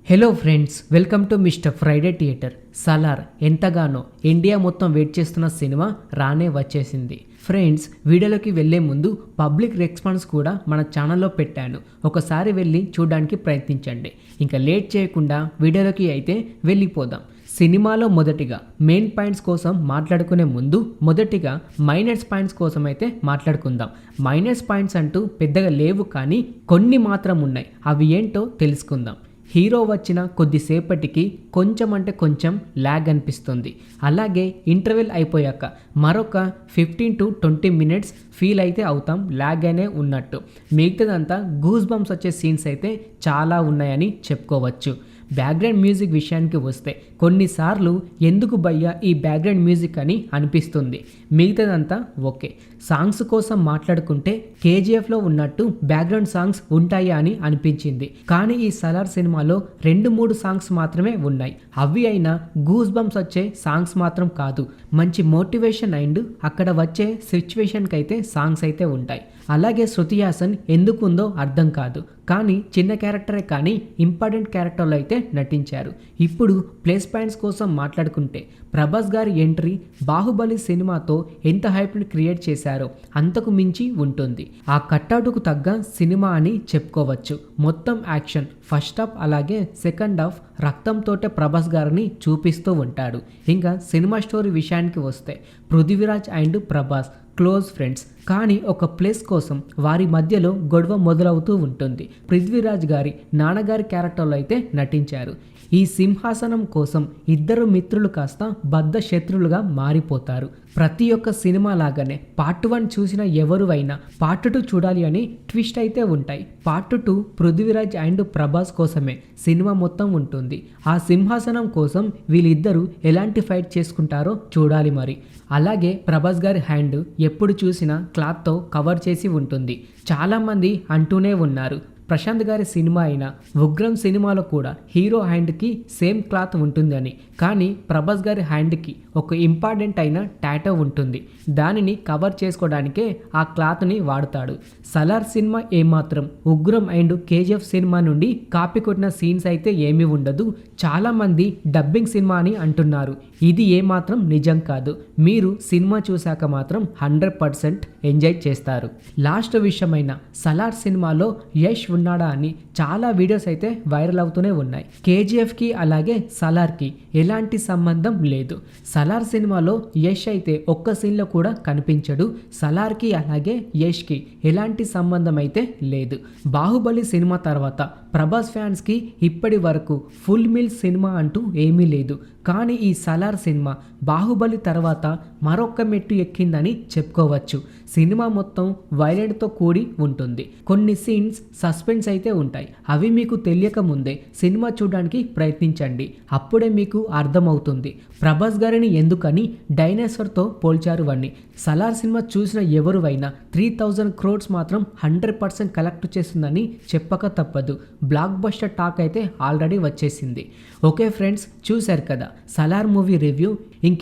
Hello friends, welcome to mister Friday theatre. Salaar ఎంతగానో India మొత్తం wait చేస్తున్న సినిమా రానే వచ్చేసింది. ఫ్రెండ్స్, వీడియోలోకి వెళ్లే ముందు పబ్లిక్ రెస్పాన్స్ కూడా మన ఛానల్లో పెట్టాను, ఒకసారి వెళ్ళి చూడడానికి ప్రయత్నించండి. ఇంకా లేట్ చేయకుండా వీడియోలోకి అయితే వెళ్ళిపోదాం. సినిమాలో మొదటిగా మెయిన్ పాయింట్స్ కోసం మాట్లాడుకునే ముందు మొదటిగా మైనస్ పాయింట్స్ కోసం అయితే మాట్లాడుకుందాం. మైనస్ పాయింట్స్ అంటూ పెద్దగా లేవు, కానీ కొన్ని మాత్రం ఉన్నాయి. అవి ఏంటో తెలుసుకుందాం. హీరో వచ్చిన కొద్దిసేపటికి కొంచెం ల్యాగ్ అనిపిస్తుంది. అలాగే ఇంటర్వెల్ అయిపోయాక మరొక 15 to 20 minutes ఫీల్ అయితే అవుతాం ల్యాగ్ అనే ఉన్నట్టు. మిగతాదంతా గూస్ బంప్స్ వచ్చే సీన్స్ అయితే చాలా ఉన్నాయని చెప్పుకోవచ్చు. బ్యాక్గ్రౌండ్ మ్యూజిక్ విషయానికి వస్తే కొన్నిసార్లు ఎందుకు భయ్యా ఈ బ్యాక్గ్రౌండ్ మ్యూజిక్ అని అనిపిస్తుంది. మిగతాదంతా ఓకే. సాంగ్స్ కోసం మాట్లాడుకుంటే కేజీఎఫ్లో ఉన్నట్టు బ్యాక్గ్రౌండ్ సాంగ్స్ ఉంటాయా అని అనిపించింది. కానీ ఈ సలార్ సినిమాలో 2-3 సాంగ్స్ మాత్రమే ఉన్నాయి. అవి అయినా గూస్ బంప్స్ వచ్చే సాంగ్స్ మాత్రం కాదు. మంచి మోటివేషన్ అండ్ అక్కడ వచ్చే సిచ్యువేషన్కి అయితే సాంగ్స్ అయితే ఉంటాయి. అలాగే శృతి హాసన్ ఎందుకుందో అర్థం కాదు, కానీ చిన్న క్యారెక్టరే కానీ ఇంపార్టెంట్ క్యారెక్టర్లో అయితే నటించారు. ఇప్పుడు ప్లస్ పాయింట్స్ కోసం మాట్లాడుకుంటే ప్రభాస్ గారి ఎంట్రీ బాహుబలి సినిమాతో ఎంత హైప్ని క్రియేట్ చేశారో అంతకు మించి ఉంటుంది. ఆ కట్అవుట్కు తగ్గ సినిమా అని చెప్పుకోవచ్చు. మొత్తం యాక్షన్ ఫస్ట్ హాఫ్ అలాగే సెకండ్ హాఫ్ రక్తంతోటే ప్రభాస్ గారిని చూపిస్తూ ఉంటాడు. ఇంకా సినిమా స్టోరీ విషయానికి వస్తే Prithviraj and Prabhas close friends, కానీ ఒక ప్లేస్ కోసం వారి మధ్యలో గొడవ మొదలవుతూ ఉంటుంది. పృథ్వీరాజ్ గారి నాన్నగారి క్యారెక్టర్లో అయితే నటించారు. ఈ సింహాసనం కోసం ఇద్దరు మిత్రులు కాస్త బద్ధ శత్రులుగా మారిపోతారు. ప్రతి ఒక్క సినిమా లాగానే పార్ట్ 1 చూసిన ఎవరు అయినా పార్ట్ 2 చూడాలి అని ట్విస్ట్ అయితే ఉంటాయి. పార్ట్ 2 పృథ్వీరాజ్ అండ్ ప్రభాస్ కోసమే సినిమా మొత్తం ఉంటుంది. ఆ సింహాసనం కోసం వీళ్ళిద్దరూ ఎలాంటి ఫైట్ చేసుకుంటారో చూడాలి మరి. అలాగే ప్రభాస్ గారి హ్యాండ్ ఎప్పుడు చూసినా క్లాత్తో కవర్ చేసి ఉంటుంది. చాలామంది అంటూనే ఉన్నారు ప్రశాంత్ గారి సినిమా అయిన ఉగ్రం సినిమాలో కూడా హీరో హ్యాండ్కి సేమ్ క్లాత్ ఉంటుందని. కానీ ప్రభాస్ గారి హ్యాండ్కి ఒక ఇంపార్టెంట్ అయిన టాటో ఉంటుంది. దానిని కవర్ చేసుకోవడానికే ఆ క్లాత్ని వాడతాడు. సలార్ సినిమా ఏమాత్రం ఉగ్రం అండ్ కేజీఎఫ్ సినిమా నుండి కాపీ కొట్టిన సీన్స్ అయితే ఏమీ ఉండదు. చాలామంది డబ్బింగ్ సినిమా అని అంటున్నారు. ఇది ఏమాత్రం నిజం కాదు. మీరు సినిమా చూశాక మాత్రం 100% ఎంజాయ్ చేస్తారు. లాస్ట్ విషయమైన సలార్ సినిమాలో యష్ ఉన్నాడా అని చాలా వీడియోస్ అయితే వైరల్ అవుతూనే ఉన్నాయి. కేజీఎఫ్కి అలాగే సలార్కి ఎలాంటి సంబంధం లేదు. సలార్ సినిమాలో యష్ అయితే ఒక్క సీన్లో కూడా కనిపించడు. సలార్కి అలాగే యష్కి ఎలాంటి సంబంధం అయితే లేదు. బాహుబలి సినిమా తర్వాత ప్రభాస్ ఫ్యాన్స్కి ఇప్పటి వరకు ఫుల్ మీల్ సినిమా అంటూ ఏమీ లేదు. కానీ ఈ సలార్ సినిమా బాహుబలి తర్వాత మరొక్క మెట్టు ఎక్కిందని చెప్పుకోవచ్చు. సినిమా మొత్తం వైలెంట్తో కూడి ఉంటుంది. కొన్ని సీన్స్ సస్పెన్స్ అయితే ఉంటాయి. అవి మీకు తెలియక ముందే సినిమా చూడడానికి ప్రయత్నించండి, అప్పుడే మీకు అర్థమవుతుంది ప్రభాస్ గారిని ఎందుకని డైనోసార్తో పోల్చారు అని. సలార్ సినిమా చూసిన ఎవరు అయినా 3000 crores మాత్రం 100% కలెక్ట్ చేస్తుందని చెప్పక తప్పదు. బ్లాక్ బస్టర్ టాక్ అయితే ఆల్రెడీ వచ్చేసింది. ఓకే ఫ్రెండ్స్, చూశారు కదా సలార్ మూవీ రివ్యూ.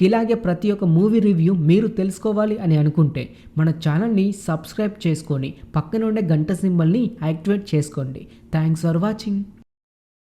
ఇలాగే ప్రతి ఒక్క మూవీ రివ్యూ మీరు తెలుసుకోవాలి అని అనుకుంటే మన ఛానల్ని సబ్స్క్రైబ్ చేసుకొని పక్కన ఉండే గంట సింబల్ని యాక్టివేట్ చేసుకోండి. Thanks for watching.